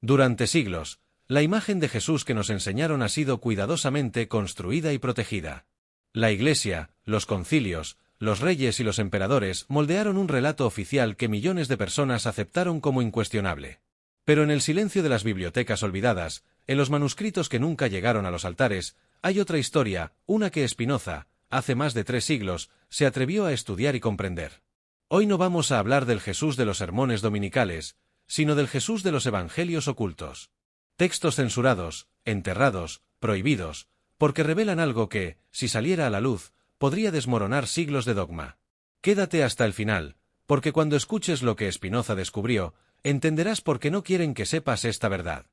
Durante siglos, la imagen de Jesús que nos enseñaron ha sido cuidadosamente construida y protegida. La Iglesia, los concilios, los reyes y los emperadores moldearon un relato oficial que millones de personas aceptaron como incuestionable. Pero en el silencio de las bibliotecas olvidadas, en los manuscritos que nunca llegaron a los altares, hay otra historia, una que Spinoza, hace más de 3 siglos, se atrevió a estudiar y comprender. Hoy no vamos a hablar del Jesús de los sermones dominicales, sino del Jesús de los evangelios ocultos. Textos censurados, enterrados, prohibidos, porque revelan algo que, si saliera a la luz, podría desmoronar siglos de dogma. Quédate hasta el final, porque cuando escuches lo que Spinoza descubrió, entenderás por qué no quieren que sepas esta verdad.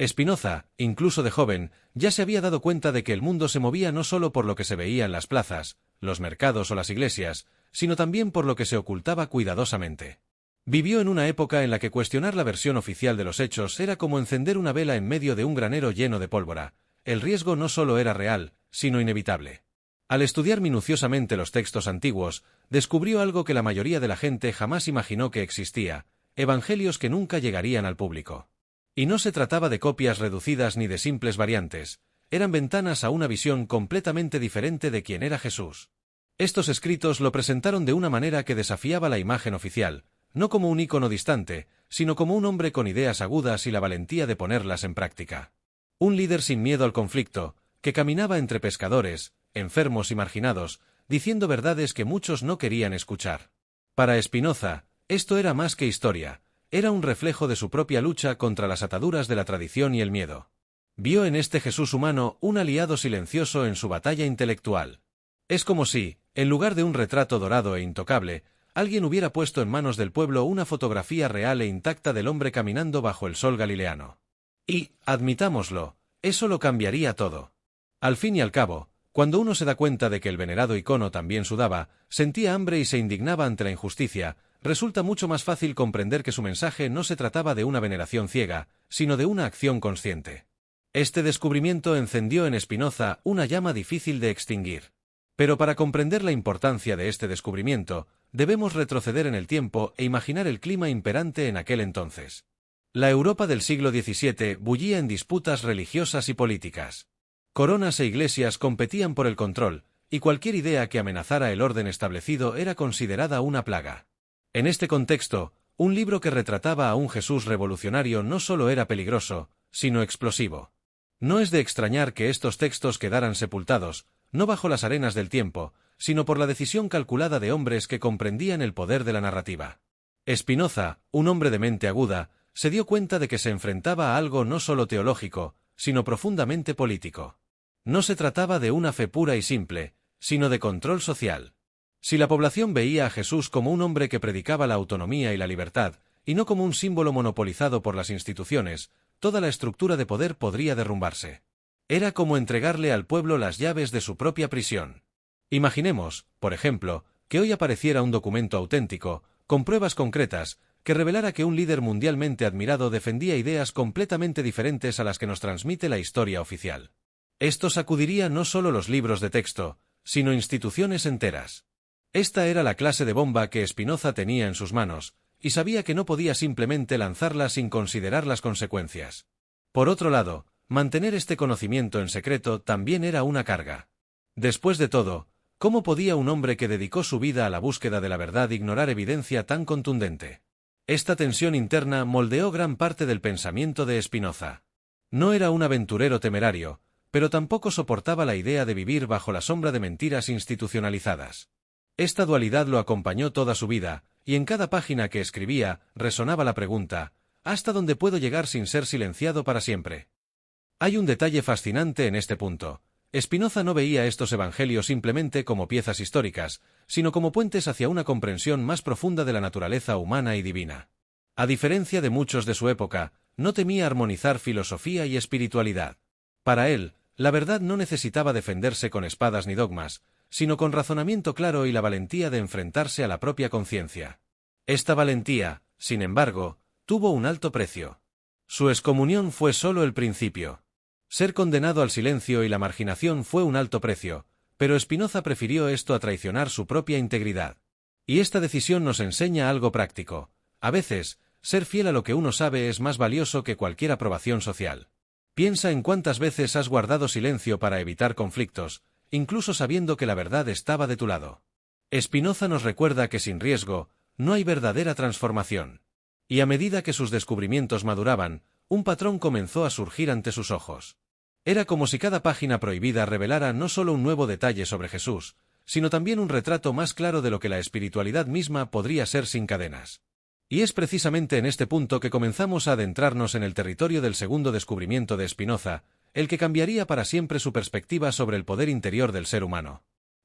Spinoza, incluso de joven, ya se había dado cuenta de que el mundo se movía no solo por lo que se veía en las plazas, los mercados o las iglesias, sino también por lo que se ocultaba cuidadosamente. Vivió en una época en la que cuestionar la versión oficial de los hechos era como encender una vela en medio de un granero lleno de pólvora. El riesgo no solo era real, sino inevitable. Al estudiar minuciosamente los textos antiguos, descubrió algo que la mayoría de la gente jamás imaginó que existía: evangelios que nunca llegarían al público. Y no se trataba de copias reducidas ni de simples variantes, eran ventanas a una visión completamente diferente de quién era Jesús. Estos escritos lo presentaron de una manera que desafiaba la imagen oficial, no como un ícono distante, sino como un hombre con ideas agudas y la valentía de ponerlas en práctica. Un líder sin miedo al conflicto, que caminaba entre pescadores, enfermos y marginados, diciendo verdades que muchos no querían escuchar. Para Spinoza, esto era más que historia, era un reflejo de su propia lucha contra las ataduras de la tradición y el miedo. Vio en este Jesús humano un aliado silencioso en su batalla intelectual. Es como si, en lugar de un retrato dorado e intocable, alguien hubiera puesto en manos del pueblo una fotografía real e intacta del hombre caminando bajo el sol galileano. Y, admitámoslo, eso lo cambiaría todo. Al fin y al cabo, cuando uno se da cuenta de que el venerado icono también sudaba, sentía hambre y se indignaba ante la injusticia, resulta mucho más fácil comprender que su mensaje no se trataba de una veneración ciega, sino de una acción consciente. Este descubrimiento encendió en Spinoza una llama difícil de extinguir. Pero para comprender la importancia de este descubrimiento, debemos retroceder en el tiempo e imaginar el clima imperante en aquel entonces. La Europa del siglo XVII bullía en disputas religiosas y políticas. Coronas e iglesias competían por el control, y cualquier idea que amenazara el orden establecido era considerada una plaga. En este contexto, un libro que retrataba a un Jesús revolucionario no solo era peligroso, sino explosivo. No es de extrañar que estos textos quedaran sepultados, no bajo las arenas del tiempo, sino por la decisión calculada de hombres que comprendían el poder de la narrativa. Spinoza, un hombre de mente aguda, se dio cuenta de que se enfrentaba a algo no solo teológico, sino profundamente político. No se trataba de una fe pura y simple, sino de control social. Si la población veía a Jesús como un hombre que predicaba la autonomía y la libertad, y no como un símbolo monopolizado por las instituciones, toda la estructura de poder podría derrumbarse. Era como entregarle al pueblo las llaves de su propia prisión. Imaginemos, por ejemplo, que hoy apareciera un documento auténtico, con pruebas concretas, que revelara que un líder mundialmente admirado defendía ideas completamente diferentes a las que nos transmite la historia oficial. Esto sacudiría no solo los libros de texto, sino instituciones enteras. Esta era la clase de bomba que Spinoza tenía en sus manos, y sabía que no podía simplemente lanzarla sin considerar las consecuencias. Por otro lado, mantener este conocimiento en secreto también era una carga. Después de todo, ¿cómo podía un hombre que dedicó su vida a la búsqueda de la verdad ignorar evidencia tan contundente? Esta tensión interna moldeó gran parte del pensamiento de Spinoza. No era un aventurero temerario, pero tampoco soportaba la idea de vivir bajo la sombra de mentiras institucionalizadas. Esta dualidad lo acompañó toda su vida, y en cada página que escribía resonaba la pregunta: ¿hasta dónde puedo llegar sin ser silenciado para siempre? Hay un detalle fascinante en este punto. Spinoza no veía estos evangelios simplemente como piezas históricas, sino como puentes hacia una comprensión más profunda de la naturaleza humana y divina. A diferencia de muchos de su época, no temía armonizar filosofía y espiritualidad. Para él, la verdad no necesitaba defenderse con espadas ni dogmas, sino con razonamiento claro y la valentía de enfrentarse a la propia conciencia. Esta valentía, sin embargo, tuvo un alto precio. Su excomunión fue solo el principio. Ser condenado al silencio y la marginación fue un alto precio, pero Spinoza prefirió esto a traicionar su propia integridad. Y esta decisión nos enseña algo práctico. A veces, ser fiel a lo que uno sabe es más valioso que cualquier aprobación social. Piensa en cuántas veces has guardado silencio para evitar conflictos, incluso sabiendo que la verdad estaba de tu lado. Spinoza nos recuerda que sin riesgo, no hay verdadera transformación. Y a medida que sus descubrimientos maduraban, un patrón comenzó a surgir ante sus ojos. Era como si cada página prohibida revelara no solo un nuevo detalle sobre Jesús, sino también un retrato más claro de lo que la espiritualidad misma podría ser sin cadenas. Y es precisamente en este punto que comenzamos a adentrarnos en el territorio del segundo descubrimiento de Spinoza, el que cambiaría para siempre su perspectiva sobre el poder interior del ser humano.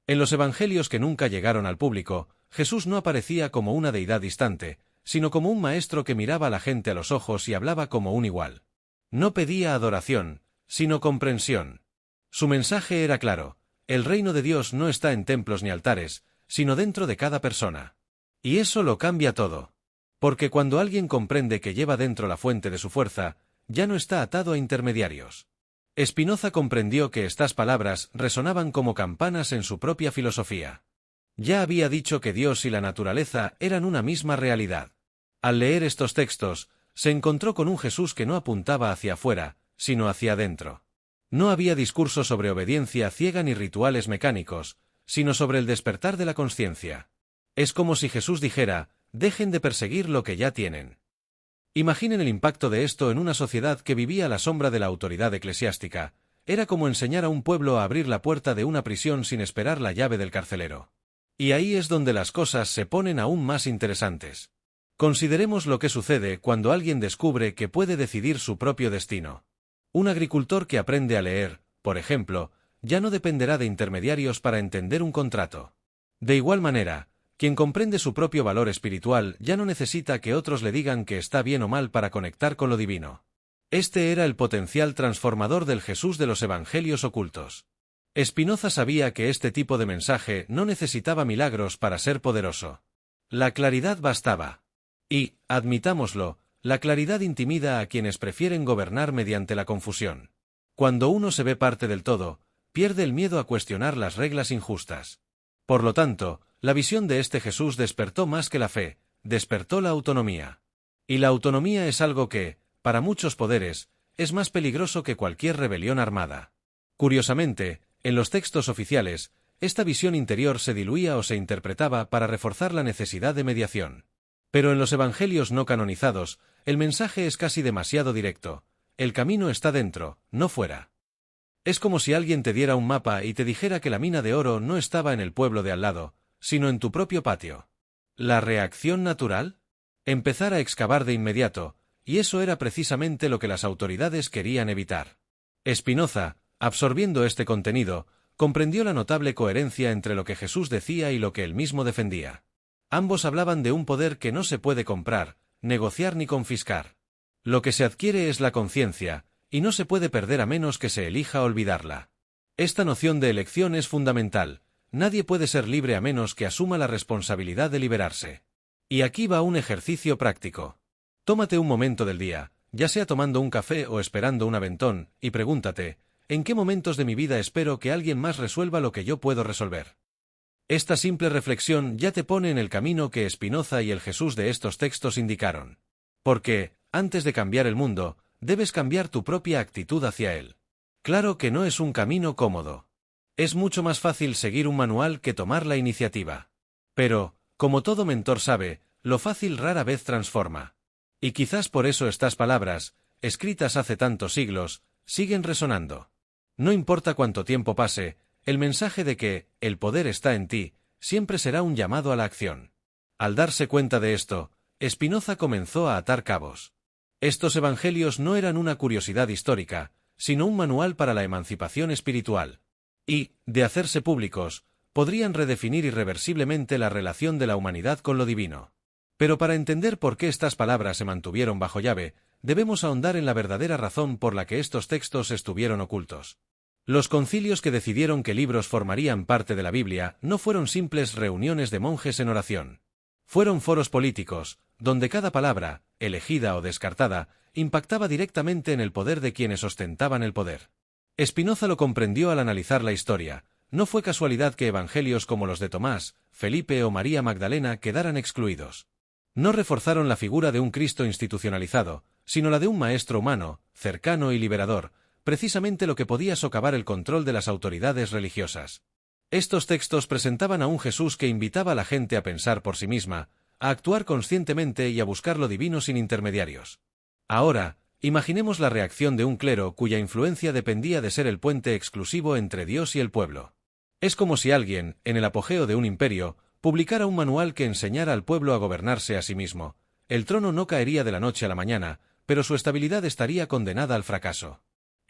En los evangelios que nunca llegaron al público, Jesús no aparecía como una deidad distante, sino como un maestro que miraba a la gente a los ojos y hablaba como un igual. No pedía adoración, sino comprensión. Su mensaje era claro: el reino de Dios no está en templos ni altares, sino dentro de cada persona. Y eso lo cambia todo. Porque cuando alguien comprende que lleva dentro la fuente de su fuerza, ya no está atado a intermediarios. Spinoza comprendió que estas palabras resonaban como campanas en su propia filosofía. Ya había dicho que Dios y la naturaleza eran una misma realidad. Al leer estos textos, se encontró con un Jesús que no apuntaba hacia afuera, sino hacia adentro. No había discurso sobre obediencia ciega ni rituales mecánicos, sino sobre el despertar de la conciencia. Es como si Jesús dijera: dejen de perseguir lo que ya tienen. Imaginen el impacto de esto en una sociedad que vivía a la sombra de la autoridad eclesiástica. Era como enseñar a un pueblo a abrir la puerta de una prisión sin esperar la llave del carcelero. Y ahí es donde las cosas se ponen aún más interesantes. Consideremos lo que sucede cuando alguien descubre que puede decidir su propio destino. Un agricultor que aprende a leer, por ejemplo, ya no dependerá de intermediarios para entender un contrato. De igual manera, quien comprende su propio valor espiritual ya no necesita que otros le digan que está bien o mal para conectar con lo divino. Este era el potencial transformador del Jesús de los evangelios ocultos. Spinoza sabía que este tipo de mensaje no necesitaba milagros para ser poderoso. La claridad bastaba. Y, admitámoslo, la claridad intimida a quienes prefieren gobernar mediante la confusión. Cuando uno se ve parte del todo, pierde el miedo a cuestionar las reglas injustas. Por lo tanto, la visión de este Jesús despertó más que la fe, despertó la autonomía. Y la autonomía es algo que, para muchos poderes, es más peligroso que cualquier rebelión armada. Curiosamente, en los textos oficiales, esta visión interior se diluía o se interpretaba para reforzar la necesidad de mediación. Pero en los evangelios no canonizados, el mensaje es casi demasiado directo: el camino está dentro, no fuera. Es como si alguien te diera un mapa y te dijera que la mina de oro no estaba en el pueblo de al lado, sino en tu propio patio. ¿La reacción natural? Empezar a excavar de inmediato, y eso era precisamente lo que las autoridades querían evitar. Spinoza, absorbiendo este contenido, comprendió la notable coherencia entre lo que Jesús decía y lo que él mismo defendía. Ambos hablaban de un poder que no se puede comprar, negociar ni confiscar. Lo que se adquiere es la conciencia, y no se puede perder a menos que se elija olvidarla. Esta noción de elección es fundamental. Nadie puede ser libre a menos que asuma la responsabilidad de liberarse. Y aquí va un ejercicio práctico. Tómate un momento del día, ya sea tomando un café o esperando un aventón, y pregúntate: ¿en qué momentos de mi vida espero que alguien más resuelva lo que yo puedo resolver? Esta simple reflexión ya te pone en el camino que Spinoza y el Jesús de estos textos indicaron. Porque, antes de cambiar el mundo, debes cambiar tu propia actitud hacia él. Claro que no es un camino cómodo. Es mucho más fácil seguir un manual que tomar la iniciativa. Pero, como todo mentor sabe, lo fácil rara vez transforma. Y quizás por eso estas palabras, escritas hace tantos siglos, siguen resonando. No importa cuánto tiempo pase, el mensaje de que el poder está en ti siempre será un llamado a la acción. Al darse cuenta de esto, Spinoza comenzó a atar cabos. Estos evangelios no eran una curiosidad histórica, sino un manual para la emancipación espiritual. Y, de hacerse públicos, podrían redefinir irreversiblemente la relación de la humanidad con lo divino. Pero para entender por qué estas palabras se mantuvieron bajo llave, debemos ahondar en la verdadera razón por la que estos textos estuvieron ocultos. Los concilios que decidieron que libros formarían parte de la Biblia no fueron simples reuniones de monjes en oración. Fueron foros políticos, donde cada palabra, elegida o descartada, impactaba directamente en el poder de quienes ostentaban el poder. Spinoza lo comprendió al analizar la historia. No fue casualidad que evangelios como los de Tomás, Felipe o María Magdalena quedaran excluidos. No reforzaron la figura de un Cristo institucionalizado, sino la de un maestro humano, cercano y liberador, precisamente lo que podía socavar el control de las autoridades religiosas. Estos textos presentaban a un Jesús que invitaba a la gente a pensar por sí misma, a actuar conscientemente y a buscar lo divino sin intermediarios. Ahora, imaginemos la reacción de un clero cuya influencia dependía de ser el puente exclusivo entre Dios y el pueblo. Es como si alguien, en el apogeo de un imperio, publicara un manual que enseñara al pueblo a gobernarse a sí mismo. El trono no caería de la noche a la mañana, pero su estabilidad estaría condenada al fracaso.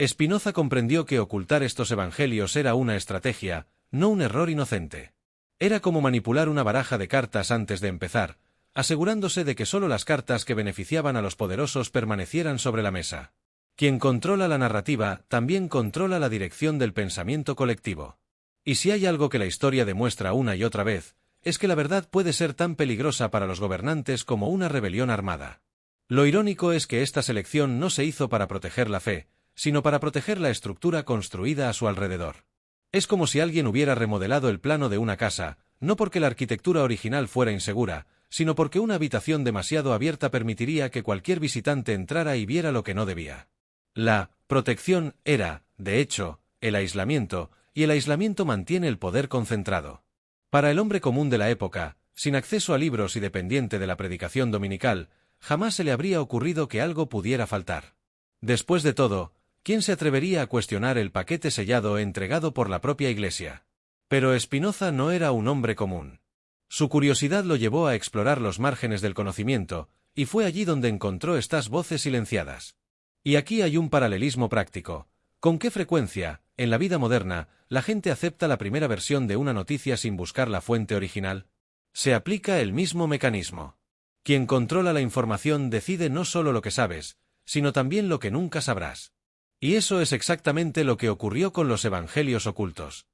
Spinoza comprendió que ocultar estos evangelios era una estrategia, no un error inocente. Era como manipular una baraja de cartas antes de empezar, asegurándose de que solo las cartas que beneficiaban a los poderosos permanecieran sobre la mesa. Quien controla la narrativa también controla la dirección del pensamiento colectivo. Y si hay algo que la historia demuestra una y otra vez, es que la verdad puede ser tan peligrosa para los gobernantes como una rebelión armada. Lo irónico es que esta selección no se hizo para proteger la fe, sino para proteger la estructura construida a su alrededor. Es como si alguien hubiera remodelado el plano de una casa, no porque la arquitectura original fuera insegura, sino porque una habitación demasiado abierta permitiría que cualquier visitante entrara y viera lo que no debía. La protección era, de hecho, el aislamiento, y el aislamiento mantiene el poder concentrado. Para el hombre común de la época, sin acceso a libros y dependiente de la predicación dominical, jamás se le habría ocurrido que algo pudiera faltar. Después de todo, ¿quién se atrevería a cuestionar el paquete sellado entregado por la propia Iglesia? Pero Spinoza no era un hombre común. Su curiosidad lo llevó a explorar los márgenes del conocimiento, y fue allí donde encontró estas voces silenciadas. Y aquí hay un paralelismo práctico. ¿Con qué frecuencia, en la vida moderna, la gente acepta la primera versión de una noticia sin buscar la fuente original? Se aplica el mismo mecanismo. Quien controla la información decide no solo lo que sabes, sino también lo que nunca sabrás. Y eso es exactamente lo que ocurrió con los evangelios ocultos.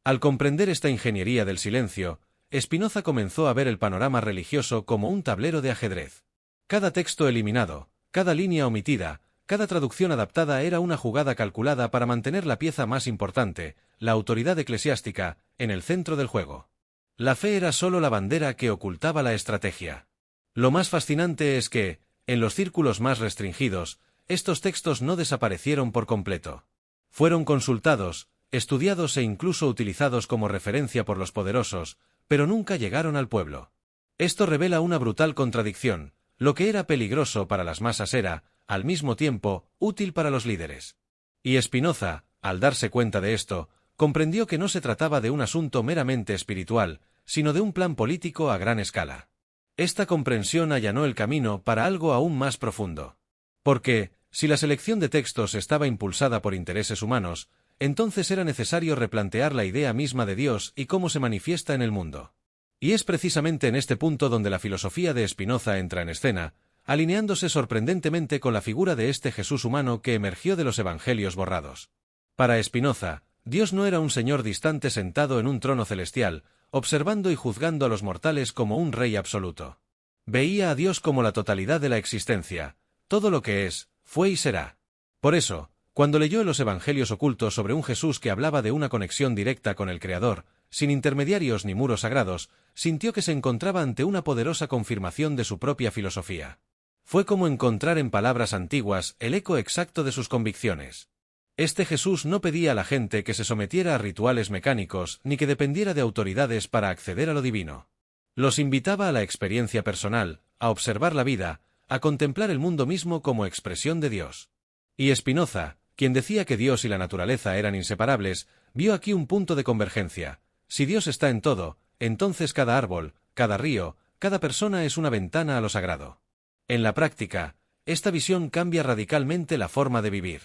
Al comprender esta ingeniería del silencio, Spinoza comenzó a ver el panorama religioso como un tablero de ajedrez. Cada texto eliminado, cada línea omitida, cada traducción adaptada era una jugada calculada para mantener la pieza más importante, la autoridad eclesiástica, en el centro del juego. La fe era solo la bandera que ocultaba la estrategia. Lo más fascinante es que, en los círculos más restringidos, estos textos no desaparecieron por completo. Fueron consultados, estudiados e incluso utilizados como referencia por los poderosos, pero nunca llegaron al pueblo. Esto revela una brutal contradicción. Lo que era peligroso para las masas era, al mismo tiempo, útil para los líderes. Y Spinoza, al darse cuenta de esto, comprendió que no se trataba de un asunto meramente espiritual, sino de un plan político a gran escala. Esta comprensión allanó el camino para algo aún más profundo. Porque, si la selección de textos estaba impulsada por intereses humanos, entonces era necesario replantear la idea misma de Dios y cómo se manifiesta en el mundo. Y es precisamente en este punto donde la filosofía de Spinoza entra en escena, alineándose sorprendentemente con la figura de este Jesús humano que emergió de los evangelios borrados. Para Spinoza, Dios no era un señor distante sentado en un trono celestial, observando y juzgando a los mortales como un rey absoluto. Veía a Dios como la totalidad de la existencia, todo lo que es, fue y será. Por eso, cuando leyó en los evangelios ocultos sobre un Jesús que hablaba de una conexión directa con el Creador, sin intermediarios ni muros sagrados, sintió que se encontraba ante una poderosa confirmación de su propia filosofía. Fue como encontrar en palabras antiguas el eco exacto de sus convicciones. Este Jesús no pedía a la gente que se sometiera a rituales mecánicos ni que dependiera de autoridades para acceder a lo divino. Los invitaba a la experiencia personal, a observar la vida, a contemplar el mundo mismo como expresión de Dios. Y Spinoza, quien decía que Dios y la naturaleza eran inseparables, vio aquí un punto de convergencia. Si Dios está en todo, entonces cada árbol, cada río, cada persona es una ventana a lo sagrado. En la práctica, esta visión cambia radicalmente la forma de vivir.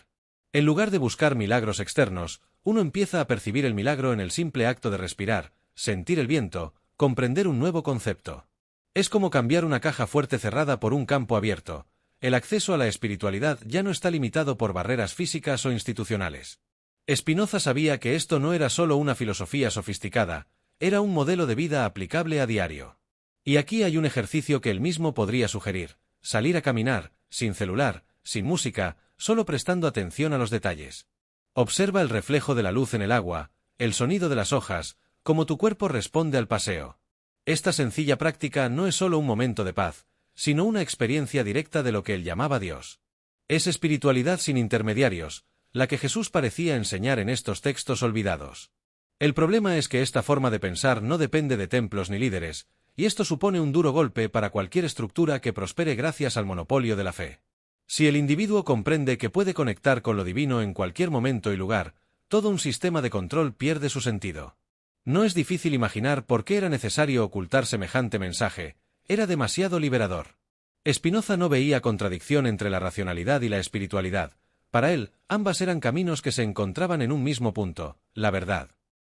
En lugar de buscar milagros externos, uno empieza a percibir el milagro en el simple acto de respirar, sentir el viento, comprender un nuevo concepto. Es como cambiar una caja fuerte cerrada por un campo abierto. El acceso a la espiritualidad ya no está limitado por barreras físicas o institucionales. Spinoza sabía que esto no era solo una filosofía sofisticada, era un modelo de vida aplicable a diario. Y aquí hay un ejercicio que él mismo podría sugerir: salir a caminar, sin celular, sin música, solo prestando atención a los detalles. Observa el reflejo de la luz en el agua, el sonido de las hojas, cómo tu cuerpo responde al paseo. Esta sencilla práctica no es solo un momento de paz, sino una experiencia directa de lo que él llamaba Dios. Es espiritualidad sin intermediarios, la que Jesús parecía enseñar en estos textos olvidados. El problema es que esta forma de pensar no depende de templos ni líderes, y esto supone un duro golpe para cualquier estructura que prospere gracias al monopolio de la fe. Si el individuo comprende que puede conectar con lo divino en cualquier momento y lugar, todo un sistema de control pierde su sentido. No es difícil imaginar por qué era necesario ocultar semejante mensaje, era demasiado liberador. Spinoza no veía contradicción entre la racionalidad y la espiritualidad. Para él, ambas eran caminos que se encontraban en un mismo punto, la verdad.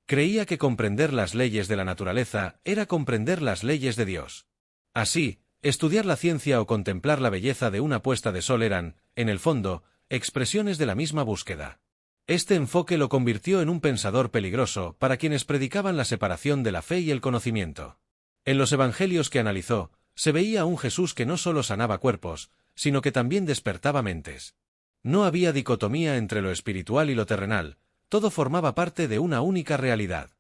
Creía que comprender las leyes de la naturaleza era comprender las leyes de Dios. Así, estudiar la ciencia o contemplar la belleza de una puesta de sol eran, en el fondo, expresiones de la misma búsqueda. Este enfoque lo convirtió en un pensador peligroso para quienes predicaban la separación de la fe y el conocimiento. En los evangelios que analizó, se veía a un Jesús que no solo sanaba cuerpos, sino que también despertaba mentes. No había dicotomía entre lo espiritual y lo terrenal, todo formaba parte de una única realidad.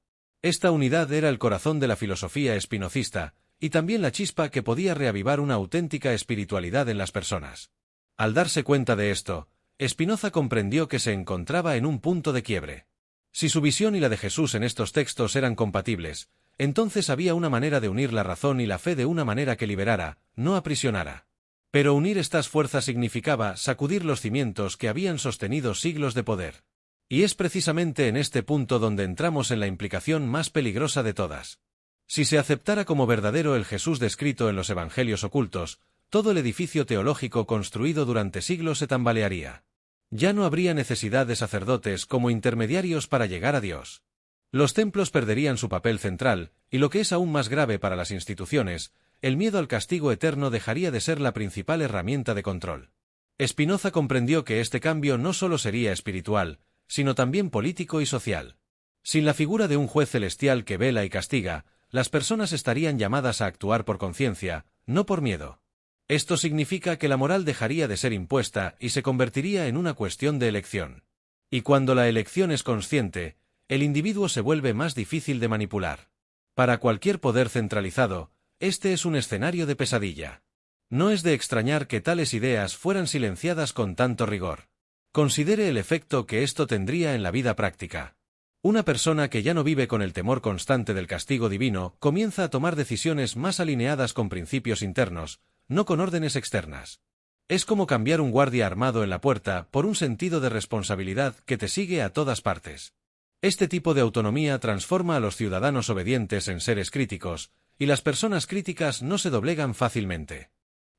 Esta unidad era el corazón de la filosofía espinocista, y también la chispa que podía reavivar una auténtica espiritualidad en las personas. Al darse cuenta de esto, Spinoza comprendió que se encontraba en un punto de quiebre. Si su visión y la de Jesús en estos textos eran compatibles, entonces había una manera de unir la razón y la fe de una manera que liberara, no aprisionara. Pero unir estas fuerzas significaba sacudir los cimientos que habían sostenido siglos de poder. Y es precisamente en este punto donde entramos en la implicación más peligrosa de todas. Si se aceptara como verdadero el Jesús descrito en los evangelios ocultos, todo el edificio teológico construido durante siglos se tambalearía. Ya no habría necesidad de sacerdotes como intermediarios para llegar a Dios. Los templos perderían su papel central, y lo que es aún más grave para las instituciones, el miedo al castigo eterno dejaría de ser la principal herramienta de control. Spinoza comprendió que este cambio no solo sería espiritual, sino también político y social. Sin la figura de un juez celestial que vela y castiga, las personas estarían llamadas a actuar por conciencia, no por miedo. Esto significa que la moral dejaría de ser impuesta y se convertiría en una cuestión de elección. Y cuando la elección es consciente, el individuo se vuelve más difícil de manipular. Para cualquier poder centralizado, este es un escenario de pesadilla. No es de extrañar que tales ideas fueran silenciadas con tanto rigor. Considere el efecto que esto tendría en la vida práctica. Una persona que ya no vive con el temor constante del castigo divino comienza a tomar decisiones más alineadas con principios internos, no con órdenes externas. Es como cambiar un guardia armado en la puerta por un sentido de responsabilidad que te sigue a todas partes. Este tipo de autonomía transforma a los ciudadanos obedientes en seres críticos, y las personas críticas no se doblegan fácilmente.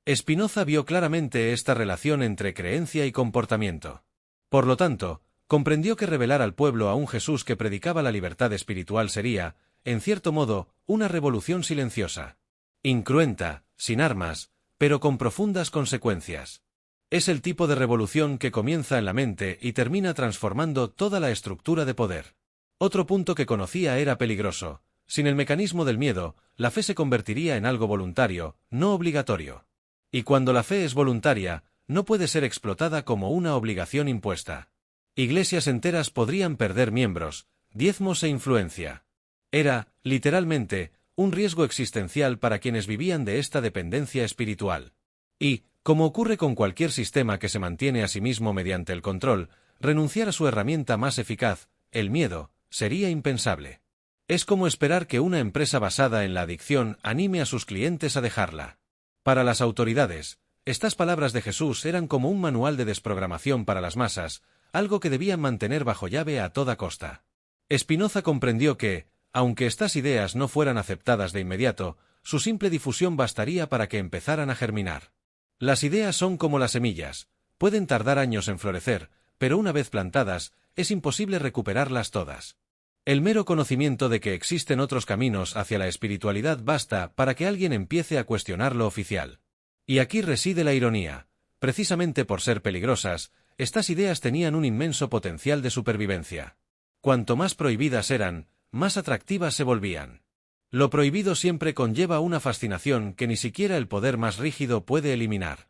Spinoza vio claramente esta relación entre creencia y comportamiento. Por lo tanto, comprendió que revelar al pueblo a un Jesús que predicaba la libertad espiritual sería, en cierto modo, una revolución silenciosa. Incruenta, sin armas, pero con profundas consecuencias. Es el tipo de revolución que comienza en la mente y termina transformando toda la estructura de poder. Otro punto que conocía era peligroso. Sin el mecanismo del miedo, la fe se convertiría en algo voluntario, no obligatorio. Y cuando la fe es voluntaria, no puede ser explotada como una obligación impuesta. Iglesias enteras podrían perder miembros, diezmos e influencia. Era, literalmente, un riesgo existencial para quienes vivían de esta dependencia espiritual. Y, como ocurre con cualquier sistema que se mantiene a sí mismo mediante el control, renunciar a su herramienta más eficaz, el miedo, sería impensable. Es como esperar que una empresa basada en la adicción anime a sus clientes a dejarla. Para las autoridades, estas palabras de Jesús eran como un manual de desprogramación para las masas, algo que debían mantener bajo llave a toda costa. Spinoza comprendió que, aunque estas ideas no fueran aceptadas de inmediato, su simple difusión bastaría para que empezaran a germinar. Las ideas son como las semillas, pueden tardar años en florecer, pero una vez plantadas, es imposible recuperarlas todas. El mero conocimiento de que existen otros caminos hacia la espiritualidad basta para que alguien empiece a cuestionar lo oficial. Y aquí reside la ironía. Precisamente por ser peligrosas, estas ideas tenían un inmenso potencial de supervivencia. Cuanto más prohibidas eran, más atractivas se volvían. Lo prohibido siempre conlleva una fascinación que ni siquiera el poder más rígido puede eliminar.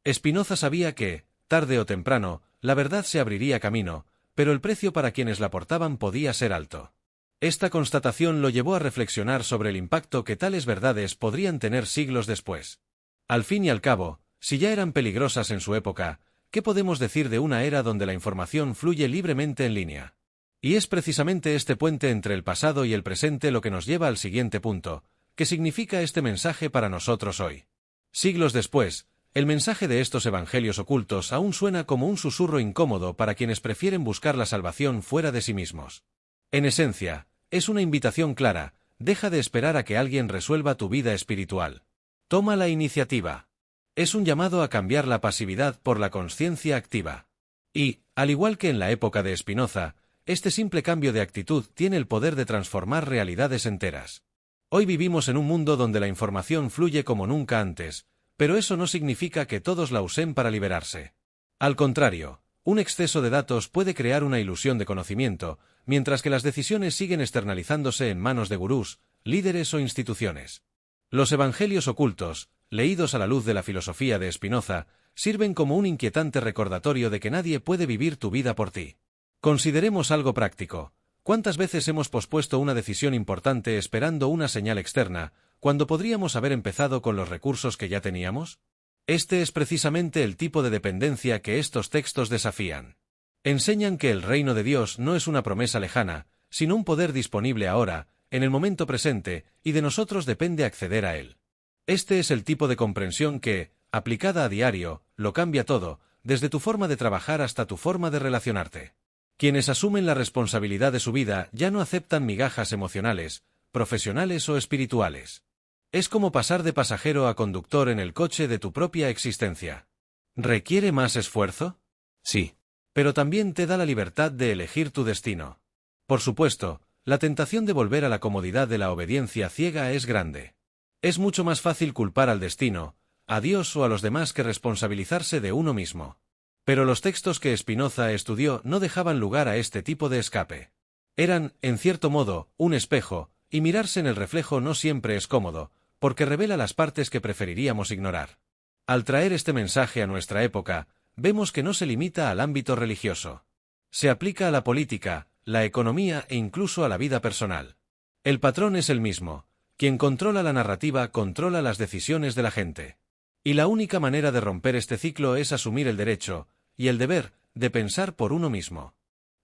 Spinoza sabía que, tarde o temprano, la verdad se abriría camino, pero el precio para quienes la portaban podía ser alto. Esta constatación lo llevó a reflexionar sobre el impacto que tales verdades podrían tener siglos después. Al fin y al cabo, si ya eran peligrosas en su época, ¿qué podemos decir de una era donde la información fluye libremente en línea? Y es precisamente este puente entre el pasado y el presente lo que nos lleva al siguiente punto. ¿Qué significa este mensaje para nosotros hoy? Siglos después, el mensaje de estos evangelios ocultos aún suena como un susurro incómodo para quienes prefieren buscar la salvación fuera de sí mismos. En esencia, es una invitación clara: deja de esperar a que alguien resuelva tu vida espiritual. Toma la iniciativa. Es un llamado a cambiar la pasividad por la consciencia activa. Y, al igual que en la época de Spinoza, este simple cambio de actitud tiene el poder de transformar realidades enteras. Hoy vivimos en un mundo donde la información fluye como nunca antes, pero eso no significa que todos la usen para liberarse. Al contrario, un exceso de datos puede crear una ilusión de conocimiento, mientras que las decisiones siguen externalizándose en manos de gurús, líderes o instituciones. Los evangelios ocultos, leídos a la luz de la filosofía de Spinoza, sirven como un inquietante recordatorio de que nadie puede vivir tu vida por ti. Consideremos algo práctico. ¿Cuántas veces hemos pospuesto una decisión importante esperando una señal externa, cuando podríamos haber empezado con los recursos que ya teníamos? Este es precisamente el tipo de dependencia que estos textos desafían. Enseñan que el reino de Dios no es una promesa lejana, sino un poder disponible ahora, en el momento presente, y de nosotros depende acceder a él. Este es el tipo de comprensión que, aplicada a diario, lo cambia todo, desde tu forma de trabajar hasta tu forma de relacionarte. Quienes asumen la responsabilidad de su vida ya no aceptan migajas emocionales, profesionales o espirituales. Es como pasar de pasajero a conductor en el coche de tu propia existencia. ¿Requiere más esfuerzo? Sí. Pero también te da la libertad de elegir tu destino. Por supuesto, la tentación de volver a la comodidad de la obediencia ciega es grande. Es mucho más fácil culpar al destino, a Dios o a los demás que responsabilizarse de uno mismo. Pero los textos que Spinoza estudió no dejaban lugar a este tipo de escape. Eran, en cierto modo, un espejo, y mirarse en el reflejo no siempre es cómodo, porque revela las partes que preferiríamos ignorar. Al traer este mensaje a nuestra época, vemos que no se limita al ámbito religioso. Se aplica a la política, la economía e incluso a la vida personal. El patrón es el mismo: quien controla la narrativa controla las decisiones de la gente. Y la única manera de romper este ciclo es asumir el derecho, y el deber, de pensar por uno mismo.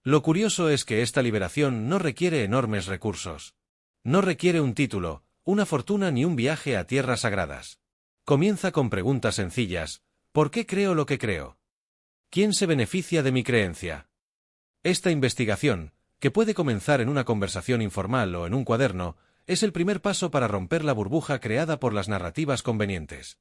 Lo curioso es que esta liberación no requiere enormes recursos. No requiere un título, una fortuna ni un viaje a tierras sagradas. Comienza con preguntas sencillas: ¿por qué creo lo que creo? ¿Quién se beneficia de mi creencia? Esta investigación, que puede comenzar en una conversación informal o en un cuaderno, es el primer paso para romper la burbuja creada por las narrativas convenientes.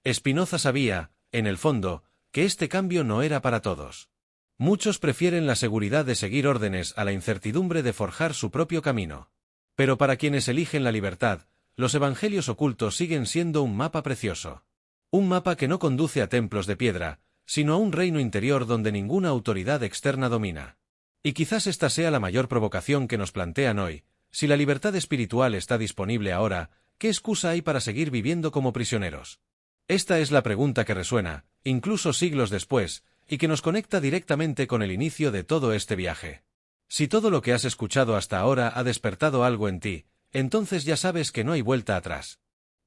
Spinoza sabía, en el fondo, que este cambio no era para todos. Muchos prefieren la seguridad de seguir órdenes a la incertidumbre de forjar su propio camino. Pero para quienes eligen la libertad, los evangelios ocultos siguen siendo un mapa precioso. Un mapa que no conduce a templos de piedra, sino a un reino interior donde ninguna autoridad externa domina. Y quizás esta sea la mayor provocación que nos plantean hoy: si la libertad espiritual está disponible ahora, ¿qué excusa hay para seguir viviendo como prisioneros? Esta es la pregunta que resuena, incluso siglos después, y que nos conecta directamente con el inicio de todo este viaje. Si todo lo que has escuchado hasta ahora ha despertado algo en ti, entonces ya sabes que no hay vuelta atrás.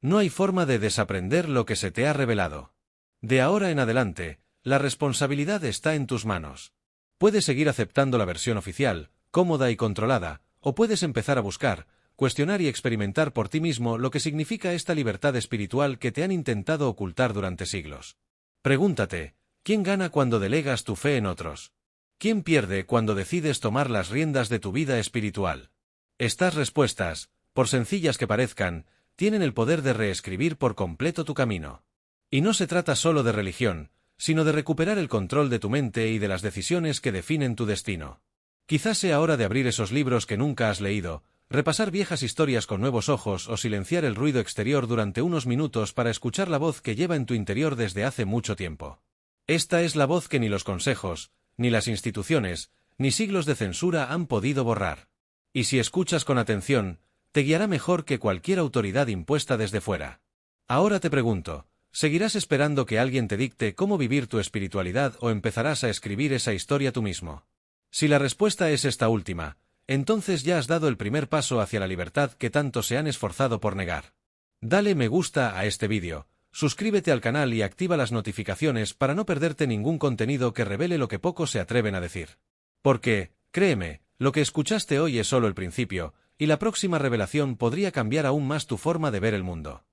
No hay forma de desaprender lo que se te ha revelado. De ahora en adelante, la responsabilidad está en tus manos. Puedes seguir aceptando la versión oficial, cómoda y controlada, o puedes empezar a buscar, cuestionar y experimentar por ti mismo lo que significa esta libertad espiritual que te han intentado ocultar durante siglos. Pregúntate: ¿quién gana cuando delegas tu fe en otros? ¿Quién pierde cuando decides tomar las riendas de tu vida espiritual? Estas respuestas, por sencillas que parezcan, tienen el poder de reescribir por completo tu camino. Y no se trata solo de religión, sino de recuperar el control de tu mente y de las decisiones que definen tu destino. Quizás sea hora de abrir esos libros que nunca has leído, repasar viejas historias con nuevos ojos o silenciar el ruido exterior durante unos minutos para escuchar la voz que lleva en tu interior desde hace mucho tiempo. Esta es la voz que ni los consejos, ni las instituciones, ni siglos de censura han podido borrar. Y si escuchas con atención, te guiará mejor que cualquier autoridad impuesta desde fuera. Ahora te pregunto: ¿seguirás esperando que alguien te dicte cómo vivir tu espiritualidad o empezarás a escribir esa historia tú mismo? Si la respuesta es esta última, entonces ya has dado el primer paso hacia la libertad que tanto se han esforzado por negar. Dale me gusta a este vídeo, suscríbete al canal y activa las notificaciones para no perderte ningún contenido que revele lo que pocos se atreven a decir. Porque, créeme, lo que escuchaste hoy es solo el principio, y la próxima revelación podría cambiar aún más tu forma de ver el mundo.